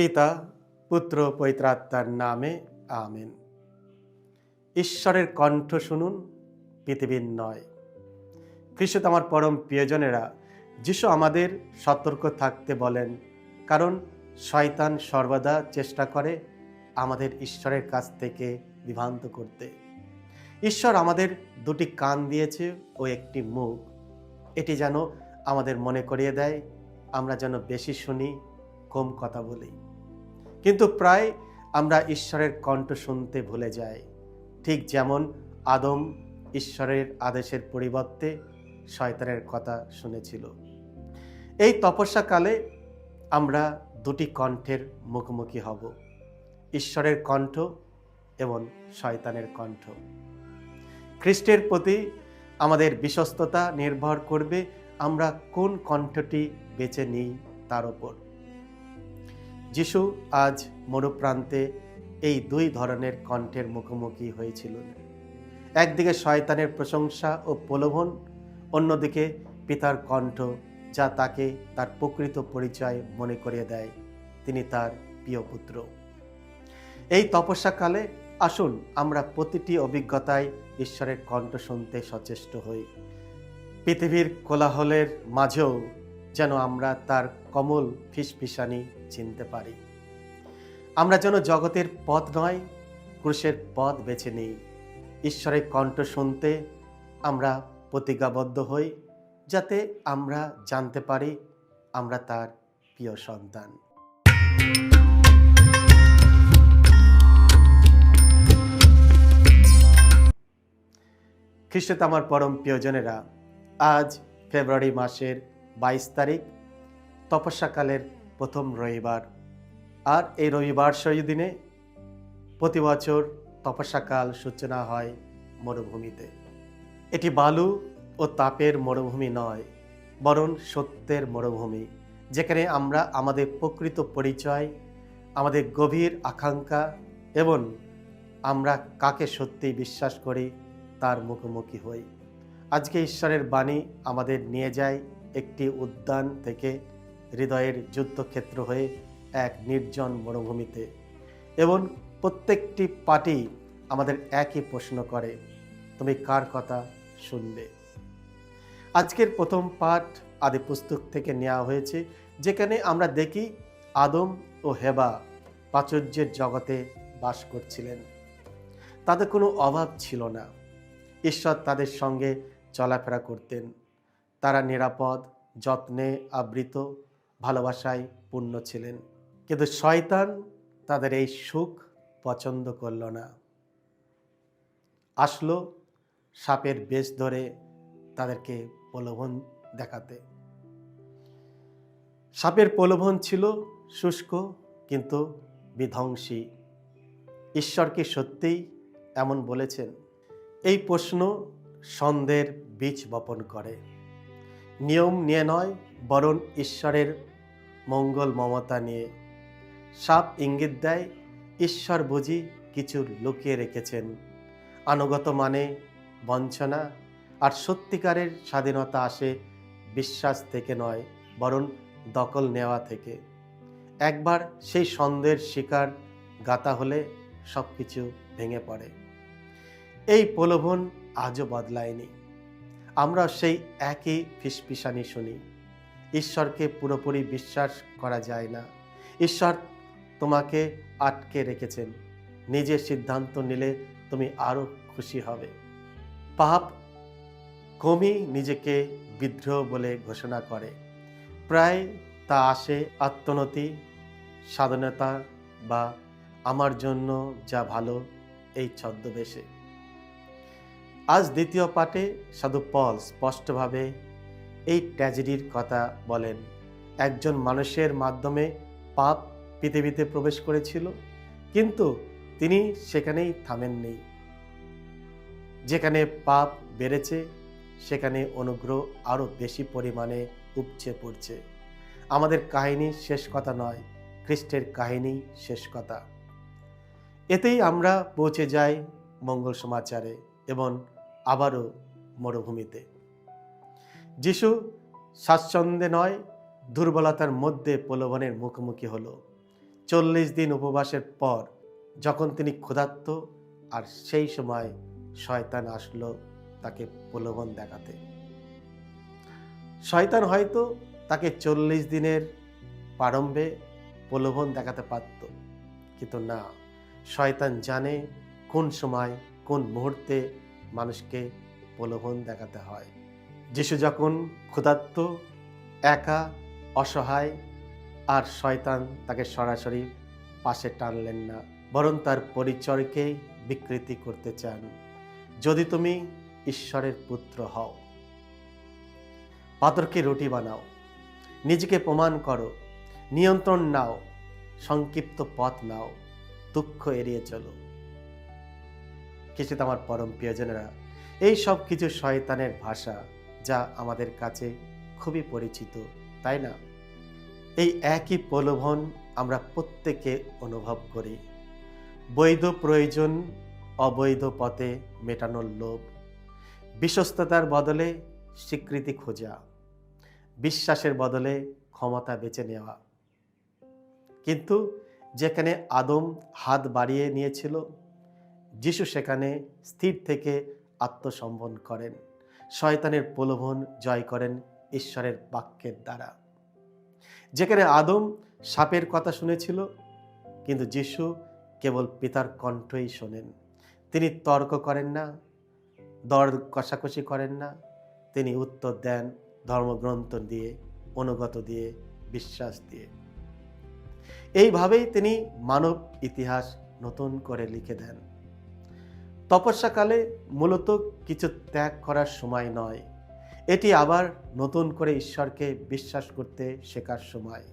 পিতা পুত্র পবিত্রাত্মার নামে আমেন। ঈশ্বরের কণ্ঠ শুনুন, পৃথিবীর নয়। খ্রিস্ট আমার পরম প্রিয়জনেরা, যিশু আমাদের সতর্ক থাকতে বলেন, কারণ শয়তান সর্বদা চেষ্টা করে আমাদের ঈশ্বরের কাছ থেকে বিভ্রান্ত করতে। ঈশ্বর আমাদের দুটি কান দিয়েছে ও একটি মুখ। এটি যেন আমাদের মনে করিয়ে দেয় আমরা যেন বেশি শুনি, কম কথা বলি। কিন্তু প্রায় আমরা ঈশ্বরের কণ্ঠ শুনতে ভুলে যাই, ঠিক যেমন আদম ঈশ্বরের আদেশের পরিবর্তে শয়তানের কথা শুনেছিল। এই তপস্যাকালে আমরা দুটি কণ্ঠের মুখোমুখি হব, ঈশ্বরের কণ্ঠ এবং শয়তানের কণ্ঠ। খ্রিস্টের প্রতি আমাদের বিশ্বস্ততা নির্ভর করবে আমরা কোন কণ্ঠটি বেছে নিই তার উপর। যিশু আজ মরুপ্রান্তে এই দুই ধরনের কণ্ঠের মুখোমুখি হয়েছিলেন। একদিকে শয়তানের প্রশংসা ও প্রলোভন, অন্যদিকে পিতার কণ্ঠ, যা তাকে তার প্রকৃত পরিচয় মনে করিয়ে দেয়, তিনি তার প্রিয় পুত্র। এই তপস্যাকালে আসুন আমরা প্রতিটি অভিজ্ঞতায় ঈশ্বরের কণ্ঠ শুনতে সচেষ্ট হই। পৃথিবীর কোলাহলের মাঝেও যেন আমরা তার কোমল ফিসফিসানি চিনতে পারি। আমরা যেন জগতের পথ নয়, ক্রুশের পথ বেছে নিই। ঈশ্বরের কণ্ঠ শুনতে আমরা প্রতিজ্ঞাবদ্ধ হই, যাতে আমরা জানতে পারি আমরা তার প্রিয় সন্তান। খ্রিস্ট আমার পরম প্রিয়জনেরা, আজ ফেব্রুয়ারি মাসের 22 তারিখ, তপস্যাকালের প্রথম রবিবার। আর এই রবিবার দিনে প্রতি বছর তপস্যাকাল সূচনা হয় মরুভূমিতে। এটি বালু ও তাপের মরুভূমি নয়, বরং সত্যের মরুভূমি, যেখানে আমরা আমাদের প্রকৃত পরিচয়, আমাদের গভীর আকাঙ্ক্ষা এবং আমরা কাকে সত্যি বিশ্বাস করি তার মুখোমুখি হই। আজকে ঈশ্বরের বাণী আমাদের নিয়ে যায় একটি উদ্যান থেকে হৃদয়ের যুদ্ধক্ষেত্র হয়ে এক নির্জন মরুভূমিতে, এবং প্রত্যেকটি পার্টি আমাদের একই প্রশ্ন করে, তুমি কার কথা শুনবে? আজকের প্রথম পাঠ আদি পুস্তক থেকে নেওয়া হয়েছে, যেখানে আমরা দেখি আদম ও হেবা প্রাচুর্যের জগতে বাস করছিলেন। তাদের কোনো অভাব ছিল না। ঈশ্বর তাদের সঙ্গে চলাফেরা করতেন। তারা নিরাপদ, যত্নে আবৃত, ভালোবাসায় পূর্ণ ছিলেন। কিন্তু শয়তান তাদের এই সুখ পছন্দ করল না। আসলো সাপের বেশ ধরে তাদেরকে প্রলোভন দেখাতে। সাপের প্রলোভন ছিল শুষ্ক কিন্তু বিধ্বংসী। ঈশ্বর কি সত্যিই এমন বলেছেন? এই প্রশ্ন সন্দেহের বীজ বপন করে। নিয়ম নিয়ে নয়, বরং ঈশ্বরের মঙ্গল মমতা নিয়ে। সাপ ইঙ্গিত দেয় ঈশ্বর বুঝি কিছু লুকিয়ে রেখেছেন। আনুগত মানে বঞ্চনা, আর সত্যিকারের স্বাধীনতা আসে বিশ্বাস থেকে নয়, বরং দখল নেওয়া থেকে। একবার সেই সন্দেহের শিকার গাতা হলে সব কিছু ভেঙে পড়ে। এই প্রলোভন আজও বদলায়নি। আমরা সেই একই ফিসফিসানি শুনি। ঈশ্বরকে পুরোপুরি বিশ্বাস করা যায় না। ঈশ্বর তোমাকে আটকে রেখেছেন। নিজের সিদ্ধান্ত নিলে তুমি আরো খুশি হবে। পাপ কমই নিজেকে বিদ্রোহ বলে ঘোষণা করে। প্রায় তা আসে আত্মোন্নতি, স্বাধীনতা বা আমার জন্য যা ভালো এই ছদ্মবেশে। আজ দ্বিতীয় পাঠে সাধু পল স্পষ্টভাবে এই ট্র্যাজেডির কথা বলেন। একজন মানুষের মাধ্যমে পাপ পৃথিবীতে প্রবেশ করেছিল, কিন্তু তিনি সেখানেই থামেননি। যেখানে পাপ বেড়েছে সেখানে অনুগ্রহ আরো বেশি পরিমাণে উপচে পড়ছে। আমাদের কাহিনী শেষ কথা নয়, খ্রিস্টের কাহিনী শেষ কথা। এতেই আমরা পৌঁছে যাই মঙ্গল সমাচারে এবং আবারও মরুভূমিতে। যিশু স্বাচ্ছন্দ্যে নয়, দুর্বলতার মধ্যে প্রলোভনের মুখোমুখি হলো। 40 দিন উপবাসের পর যখন তিনি ক্ষুধার্ত, আর সেই সময় শয়তান আসলো তাকে প্রলোভন দেখাতে। শয়তান হয়তো তাকে 40 দিনের প্রারম্ভে প্রলোভন দেখাতে পারত, কিন্তু না, শয়তান জানে কোন সময় কোন মুহূর্তে মানুষকে প্রলোভন দেখাতে হয়। যিশু যখন ক্ষুধার্ত, একা, অসহায়, আর শয়তান তাকে সরাসরি পাশে টানলেন না, বরং তার পরিচয়কেই বিকৃতি করতে চান। যদি তুমি ঈশ্বরের পুত্র হও, পাথরকে রুটি বানাও, নিজেকে প্রমাণ করো, নিয়ন্ত্রণ নাও, সংক্ষিপ্ত পথ নাও, দুঃখ এড়িয়ে চলো। কিছু আমার পরম প্রিয়জনেরা, এই সব কিছু শয়তানের ভাষা, যা আমাদের কাছে খুবই পরিচিত, তাই না? এই একই প্রলোভন আমরা প্রত্যেকে অনুভব করি। বৈধ প্রয়োজন অবৈধ পথে মেটানোর লোভ, বিশ্বস্ততার বদলে স্বীকৃতি খোঁজা, বিশ্বাসের বদলে ক্ষমতা বেছে নেওয়া। কিন্তু যেখানে আদম হাত বাড়িয়ে নিয়েছিল, যিশু সেখানে স্থির থেকে আত্মসম্বরণ করেন, শয়তানের প্রলোভন জয় করেন ঈশ্বরের বাক্যের দ্বারা। যেখানে আদম সাপের কথা শুনেছিল, কিন্তু যিশু কেবল পিতার কণ্ঠই শোনেন। তিনি তর্ক করেন না, দর কষাকষি করেন না, তিনি উত্তর দেন ধর্মগ্রন্থ দিয়ে, অনুগত দিয়ে, বিশ্বাস দিয়ে। এইভাবেই তিনি মানব ইতিহাস নতুন করে লিখে দেন। তপস্যাকালে মূলত কিছু ত্যাগ করার সময় নয়, এটি আবার নতুন করে ঈশ্বরকে বিশ্বাস করতে শেখার সময়।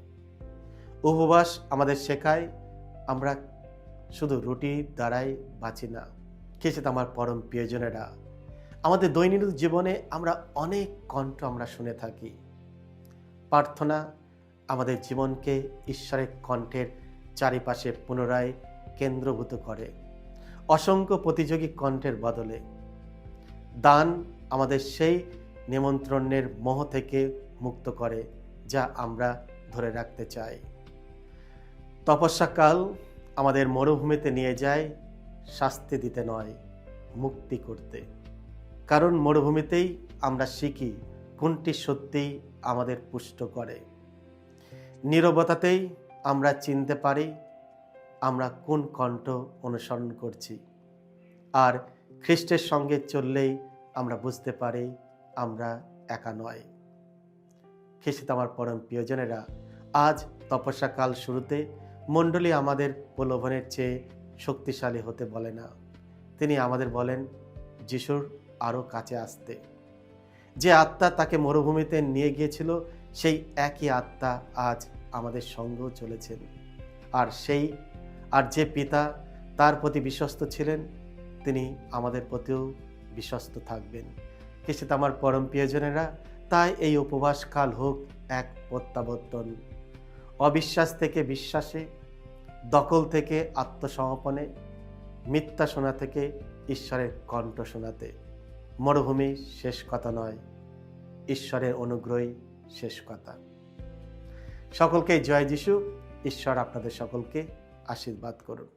উপবাস আমাদের শেখায় আমরা শুধু রুটির দ্বারাই বাঁচি না। কিছু আমার পরম প্রিয়জনেরা, আমাদের দৈনন্দিন জীবনে আমরা অনেক কণ্ঠ আমরা শুনে থাকি। প্রার্থনা আমাদের জীবনকে ঈশ্বরের কণ্ঠের চারিপাশে পুনরায় কেন্দ্রভূত করে, অসংখ্য প্রতিযোগী কণ্ঠের বদলে। দান আমাদের সেই নিমন্ত্রণের মোহ থেকে মুক্ত করে, যা আমরা ধরে রাখতে চাই। তপস্যাকাল আমাদের মরুভূমিতে নিয়ে যায় শাস্তি দিতে নয়, মুক্তি করতে। কারণ মরুভূমিতেই আমরা শিখি কোনটি সত্যিই আমাদের পুষ্ট করে। নীরবতাতেই আমরা চিনতে পারি আমরা কোন কণ্ঠ অনুসরণ করছি। আর খ্রিস্টের সঙ্গে চললেই আমরা বুঝতে পারি আমরা একা নয়। খ্রিস্ট আমার পরম প্রিয়জনেরা, আজ তপস্যাকাল শুরুতে মণ্ডলী আমাদের প্রলোভনের চেয়ে শক্তিশালী হতে বলে না, তিনি আমাদের বলেন যিশুর আরও কাছে আসতে। যে আত্মা তাকে মরুভূমিতে নিয়ে গিয়েছিল, সেই একই আত্মা আজ আমাদের সঙ্গেও চলেছেন। আর যে পিতা তার প্রতি বিশ্বস্ত ছিলেন, তিনি আমাদের প্রতিও বিশ্বস্ত থাকবেন। খ্রিস্ট আমার পরম প্রিয়জনেরা, তাই এই উপবাস কাল হোক এক প্রত্যাবর্তন, অবিশ্বাস থেকে বিশ্বাসে, দখল থেকে আত্মসমর্পণে, মিথ্যা শোনা থেকে ঈশ্বরের কণ্ঠ শোনাতে। মরুভূমি শেষ কথা নয়, ঈশ্বরের অনুগ্রহই শেষ কথা। সকলকে জয় যিশু। ঈশ্বর আপনাদের সকলকে আশীর্বাদ করুন।